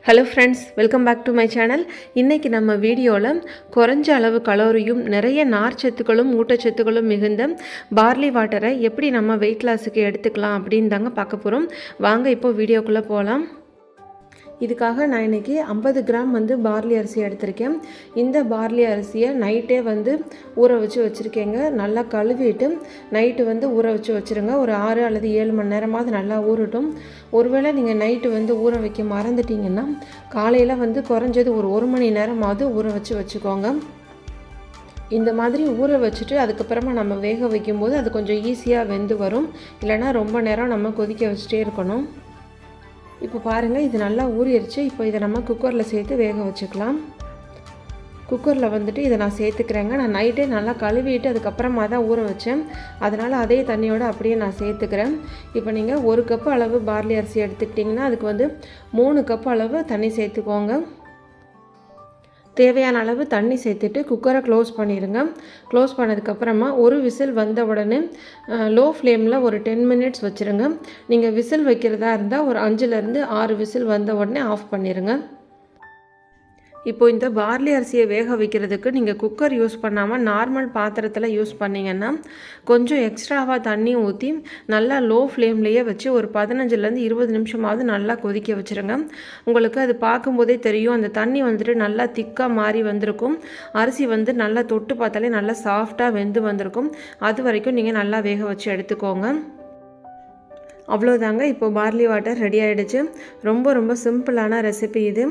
Hello friends, welcome back to my channel. இன்றைக்கி நம்ம வீடியோவில் குறைஞ்ச அளவு கலோரியும் நிறைய நார்ச்சத்துக்களும் ஊட்டச்சத்துக்களும் மிகுந்த பார்லி வாட்டரை எப்படி நம்ம வெயிட் லாஸுக்கு எடுத்துக்கலாம் அப்படின்னு தாங்க பார்க்க போகிறோம். வாங்க இப்போ வீடியோக்குள்ளே போகலாம். இதுக்காக நான் இன்றைக்கி 50 கிராம் பார்லி அரிசி எடுத்திருக்கேன். இந்த பார்லி அரிசியை நைட்டே ஊற வச்சு வச்சுருக்கேங்க. நல்லா கழுவிட்டு நைட்டு ஊற வச்சு வச்சுருங்க. ஒரு 6 அல்லது 7 மணி நேரமாவது நல்லா ஊறட்டும். ஒருவேளை நீங்கள் நைட்டு ஊற வைக்க மறந்துட்டிங்கன்னா காலையில் குறைஞ்சது ஒரு 1 மணி நேரமாவது ஊற வச்சு வச்சுக்கோங்க. இந்த மாதிரி ஊற வச்சுட்டு அதுக்கப்புறமா நம்ம வேக வைக்கும்போது அது கொஞ்சம் ஈஸியாக வெந்து வரும். இல்லைனா ரொம்ப நேரம் நம்ம கொதிக்க வச்சுட்டே இருக்கணும். இப்போ பாருங்கள், இது நல்லா ஊறிடுச்சு. இப்போ இதை நம்ம குக்கரில் சேர்த்து வேக வச்சுக்கலாம். குக்கரில் இதை நான் சேர்த்துக்கிறேங்க. நான் நைட்டே நல்லா கழுவிட்டு அதுக்கப்புறமா தான் ஊற வச்சேன். அதனால் அதே தண்ணியோடு அப்படியே நான் சேர்த்துக்கிறேன். இப்போ நீங்கள் 1 கப் அளவு பார்லி அரிசி எடுத்துக்கிட்டிங்கன்னா அதுக்கு 3 கப் அளவு தண்ணி சேர்த்துக்கோங்க. தேவையான அளவு தண்ணி சேர்த்துட்டு குக்கரை க்ளோஸ் பண்ணிடுங்க. க்ளோஸ் பண்ணதுக்கப்புறமா ஒரு விசில் வந்த உடனே லோ ஃப்ளேமில் ஒரு 10 மினிட்ஸ் வச்சுருங்க. நீங்கள் விசில் வைக்கிறதா இருந்தால் ஒரு 5லேருந்து 6 விசில் வந்த உடனே ஆஃப் பண்ணிடுங்க. இப்போது இந்த பார்லி அரிசியை வேக வைக்கிறதுக்கு நீங்கள் குக்கர் யூஸ் பண்ணாமல் நார்மல் பாத்திரத்தில் யூஸ் பண்ணிங்கன்னா கொஞ்சம் எக்ஸ்ட்ராவாக தண்ணி ஊற்றி நல்லா லோ ஃப்ளேம்லேயே வச்சு ஒரு 15லேருந்து 20 நிமிஷமாவது நல்லா கொதிக்க வச்சுருங்க. உங்களுக்கு அது பார்க்கும்போதே தெரியும், அந்த தண்ணி நல்லா திக்காக மாறி வந்திருக்கும். அரிசி நல்லா தொட்டு பார்த்தாலே நல்லா சாஃப்டாக வெந்து வந்திருக்கும். அது வரைக்கும் நீங்கள் நல்லா வேக வச்சு எடுத்துக்கோங்க. அவ்வளோதாங்க, இப்போ பார்லி வாட்டர் ரெடி ஆகிடுச்சு. ரொம்ப சிம்பிளான ரெசிபி இது.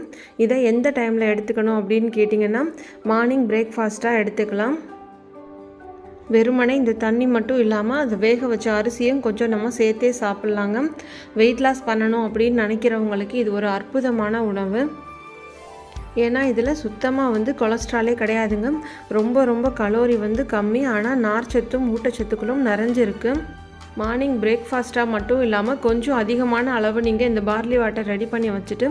இதை எந்த டைமில் எடுத்துக்கணும் அப்படின்னு கேட்டிங்கன்னா மார்னிங் பிரேக்ஃபாஸ்ட்டாக எடுத்துக்கலாம். வெறுமனே இந்த தண்ணி மட்டும் இல்லாமல் அது வேக வச்ச அரிசியும் கொஞ்சம் நம்ம சேர்த்தே சாப்பிட்லாங்க. வெயிட் லாஸ் பண்ணணும் அப்படின்னு நினைக்கிறவங்களுக்கு இது ஒரு அற்புதமான உணவு. ஏன்னா இதில் சுத்தமாக கொலஸ்ட்ராலே கிடையாதுங்க. ரொம்ப கலோரி கம்மி. ஆனால் நார்ச்சத்தும் ஊட்டச்சத்துக்களும் நிறைஞ்சிருக்கு. மார்னிங் பிரேக்ஃபாஸ்ட்டாக மட்டும் இல்லாமல் கொஞ்சம் அதிகமான அளவு நீங்கள் இந்த பார்லி வாட்டர் ரெடி பண்ணி வச்சுட்டு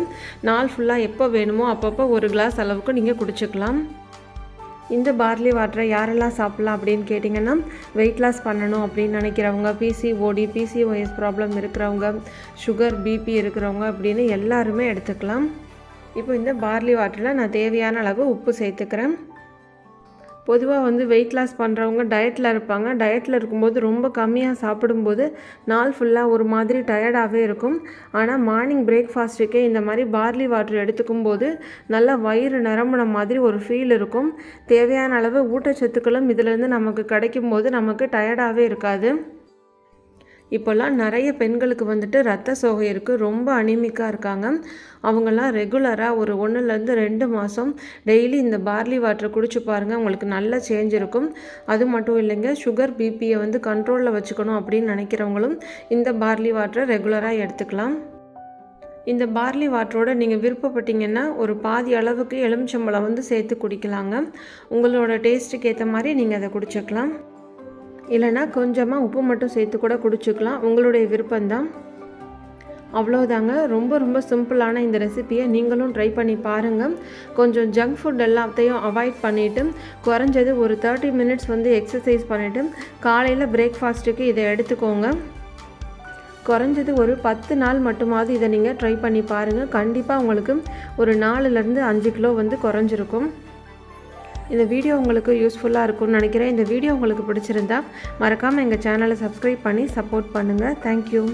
நாள் ஃபுல்லாக எப்போ வேணுமோ அப்பப்போ 1 கிளாஸ் அளவுக்கு நீங்கள் குடிச்சிக்கலாம். இந்த பார்லி வாட்டரை யாரெல்லாம் சாப்பிட்லாம் அப்படின்னு கேட்டிங்கன்னா வெயிட் லாஸ் பண்ணணும் அப்படின்னு நினைக்கிறவங்க, பிசிஓடி பிசிஓஎஸ் ப்ராப்ளம் இருக்கிறவங்க, சுகர் பிபி இருக்கிறவங்க அப்படின்னு எல்லாருமே எடுத்துக்கலாம். இப்போ இந்த பார்லி வாட்டரில் நான் தேவையான அளவு உப்பு சேர்த்துக்கிறேன். பொதுவாக வெயிட் லாஸ் பண்ணுறவங்க டயட்டில் இருப்பாங்க. டயட்டில் இருக்கும்போது ரொம்ப கம்மியாக சாப்பிடும்போது நாள் ஃபுல்லாக ஒரு மாதிரி டயர்டாகவே இருக்கும். ஆனால் மார்னிங் பிரேக்ஃபாஸ்ட்டுக்கே இந்த மாதிரி பார்லி வாட்டர் எடுத்துக்கும் போது நல்லா வயிறு நிரம்பின மாதிரி ஒரு ஃபீல் இருக்கும். தேவையான அளவு ஊட்டச்சத்துக்களும் இதிலேருந்து நமக்கு கிடைக்கும் போது நமக்கு டயர்டாகவே இருக்காது. இப்போல்லாம் நிறைய பெண்களுக்கு ரத்த சோகை இருக்குது. ரொம்ப அனிமிக்காக இருக்காங்க. அவங்கெல்லாம் ரெகுலராக ஒரு 1லேருந்து 2 மாதம் டெய்லி இந்த பார்லி வாட்டரை குடிச்சு பாருங்கள். உங்களுக்கு நல்ல சேஞ்ச் இருக்கும். அது மட்டும் இல்லைங்க, சுகர் பிபியை கண்ட்ரோலில் வச்சுக்கணும் அப்படின்னு நினைக்கிறவங்களும் இந்த பார்லி வாட்டரை ரெகுலராக எடுத்துக்கலாம். இந்த பார்லி வாட்டரோட நீங்கள் விருப்பப்பட்டீங்கன்னா ஒரு பாதி அளவுக்கு எலுமிச்சம்பழம் சேர்த்து குடிக்கலாங்க. உங்களோட டேஸ்ட்டுக்கு ஏற்ற மாதிரி நீங்கள் அதை குடிச்சிக்கலாம். இல்லைனா கொஞ்சமாக உப்பு மட்டும் சேர்த்து கூட குடிச்சிக்கலாம். உங்களுடைய விருப்பம்தான். அவ்வளோதாங்க. ரொம்ப சிம்பிளான இந்த ரெசிபியை நீங்களும் ட்ரை பண்ணி பாருங்கள். கொஞ்சம் ஜங்க் ஃபுட் எல்லாத்தையும் அவாய்ட் பண்ணிவிட்டு குறைஞ்சது ஒரு 30 மினிட்ஸ் எக்ஸசைஸ் பண்ணிவிட்டு காலையில் பிரேக்ஃபாஸ்ட்டுக்கு இதை எடுத்துக்கோங்க. குறைஞ்சது ஒரு 10 நாள் மட்டுமாவது இதை நீங்கள் ட்ரை பண்ணி பாருங்கள். கண்டிப்பாக உங்களுக்கு ஒரு 4லேருந்து 5 கிலோ குறைஞ்சிருக்கும். இந்த வீடியோ உங்களுக்கு யூஸ்ஃபுல்லாக இருக்கும்னு நினைக்கிறேன். இந்த வீடியோ உங்களுக்கு பிடிச்சிருந்தா மறக்காமல் எங்கள் சேனலை சப்ஸ்கிரைப் பண்ணி சப்போர்ட் பண்ணுங்கள். தேங்க்யூ.